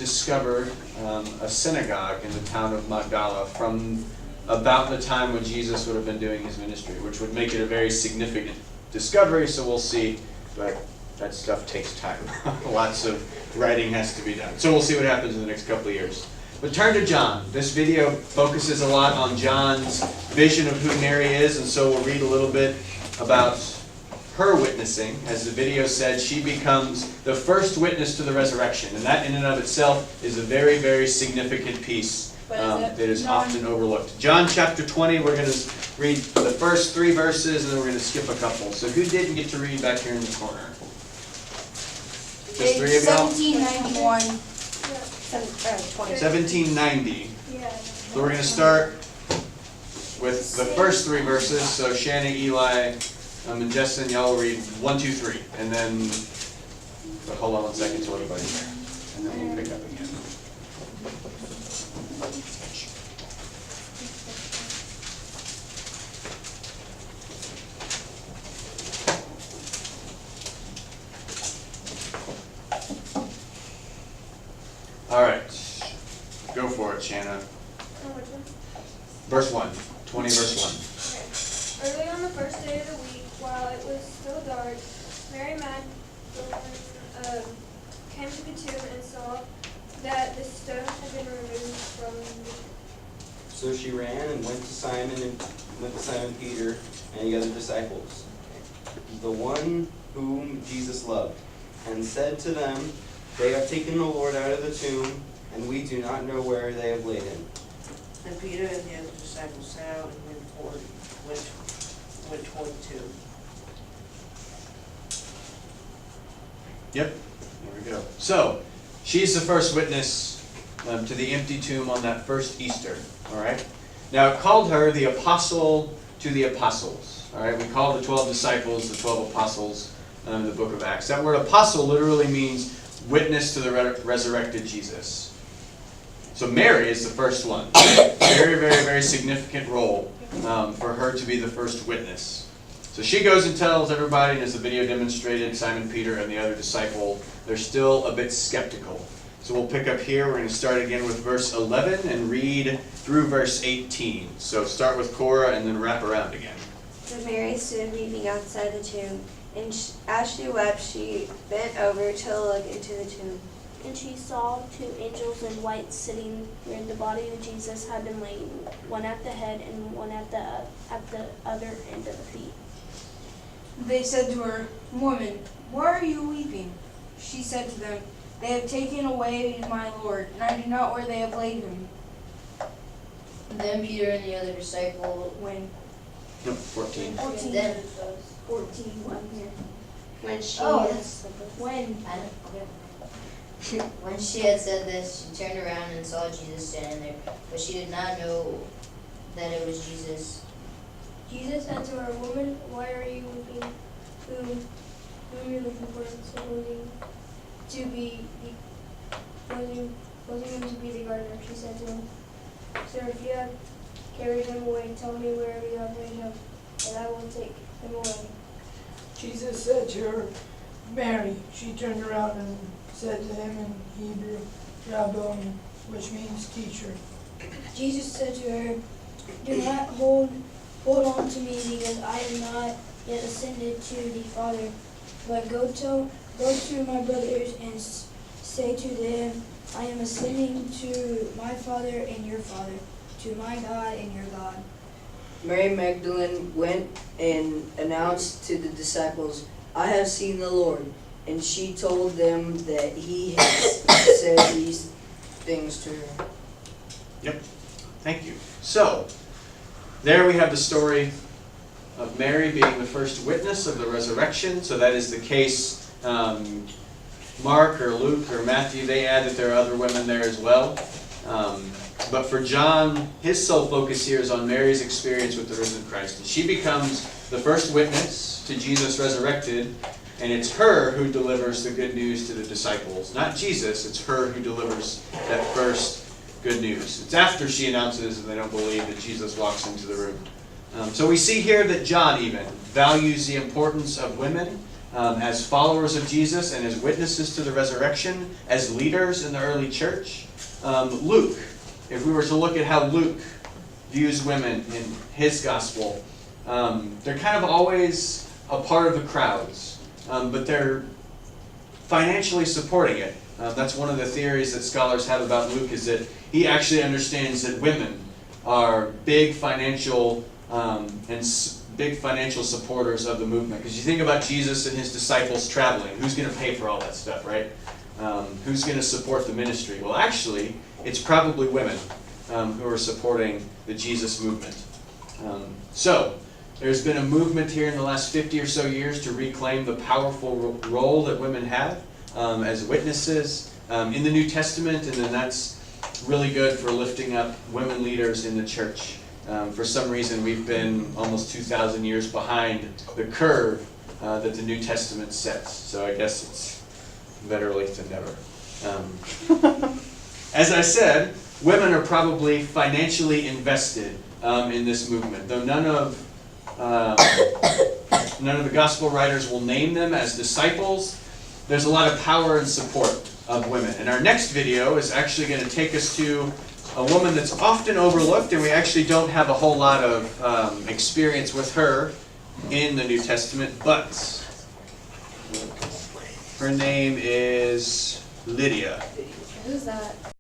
discovered a synagogue in the town of Magdala from about the time when Jesus would have been doing his ministry, which would make it a very significant discovery, so we'll see, but that stuff takes time. Lots of writing has to be done. So we'll see what happens in the next couple of years. But turn to John. This video focuses a lot on John's vision of who Mary is, and so we'll read a little bit about her witnessing. As the video said, she becomes the first witness to the resurrection, and that in and of itself is a very, very significant piece that is often overlooked. John chapter 20, we're going to read the first 3 verses, and then we're going to skip a couple. So who didn't get to read back here in the corner? Just 3 of y'all? 1791. 1790. So we're going to start with the first 3 verses. So Shannon, Eli, and Justin, y'all will read 1, 2, 3. And then, but hold on one second till everybody's there. And then we'll pick up again. All right, go for it, Shanna. Verse 1, 20 verse 1. Okay. Early on the first day of the week, while it was still dark, Mary Magdalene came to the tomb and saw that the stone had been removed from the tomb. So she ran and went to Simon Peter and the other disciples, the one whom Jesus loved, and said to them, "They have taken the Lord out of the tomb, and we do not know where they have laid him." Then Peter and the other disciples set out and went toward the tomb. Yep, there we go. So, she's the first witness to the empty tomb on that first Easter, all right? Now, it called her the apostle to the apostles, all right? We call the 12 disciples the 12 apostles in the book of Acts. That word apostle literally means witness to the resurrected Jesus. So Mary is the first one. Very, very, very significant role for her to be the first witness. So she goes and tells everybody, and as the video demonstrated, Simon Peter and the other disciple, they're still a bit skeptical. So we'll pick up here. We're going to start again with verse 11 and read through verse 18. So start with Cora and then wrap around again. So Mary stood weeping outside the tomb, and as she wept, she bent over to look into the tomb. And she saw 2 angels in white sitting where the body of Jesus had been laid, one at the head and one at the other end of the feet. They said to her, "Woman, why are you weeping?" She said to them, "They have taken away my Lord, and I do not know where they have laid him." Then Peter and the other disciple When? No, 14. 14. Then 14, 1 here. When she When? when she had said this, she turned around and saw Jesus standing there, but she did not know that it was Jesus. Jesus said to her, "Woman, why are you weeping? Whom are you looking for?" Supposing him to be the gardener, she said to him, "Sir, if you have carried him away, tell me where you have laid him, and I will take him away." Jesus said to her, "Mary." She turned around and said to him in Hebrew, "Rabboni," which means teacher. Jesus said to her, "Do not hold on to me, because I am not yet ascended to the Father, but go to my brothers and say to them, I am ascending to my Father and your Father, to my God and your God." Mary Magdalene went and announced to the disciples, "I have seen the Lord." And she told them that he had said these things to her. Yep, thank you. So, there we have the story of Mary being the first witness of the resurrection. So that is the case. Mark or Luke or Matthew, they add that there are other women there as well. But for John, his sole focus here is on Mary's experience with the risen Christ. And she becomes the first witness to Jesus resurrected, and it's her who delivers the good news to the disciples. Not Jesus, it's her who delivers that first good news. It's after she announces and they don't believe that Jesus walks into the room. So we see here that John even values the importance of women as followers of Jesus and as witnesses to the resurrection, as leaders in the early church. Luke, if we were to look at how Luke views women in his gospel, they're kind of always a part of the crowds, but they're financially supporting it. That's one of the theories that scholars have about Luke, is that he actually understands that women are big financial big financial supporters of the movement. Because you think about Jesus and his disciples traveling, who's going to pay for all that stuff, right? Who's going to support the ministry? Well, actually, it's probably women who are supporting the Jesus movement. So, there's been a movement here in the last 50 or so years to reclaim the powerful role that women have as witnesses in the New Testament, and then that's really good for lifting up women leaders in the church. For some reason, we've been almost 2,000 years behind the curve that the New Testament sets. So I guess it's better late than never. As I said, women are probably financially invested in this movement, though none of the gospel writers will name them as disciples. There's a lot of power and support of women. And our next video is actually going to take us to a woman that's often overlooked, and we actually don't have a whole lot of experience with her in the New Testament, but her name is Lydia. Who's that?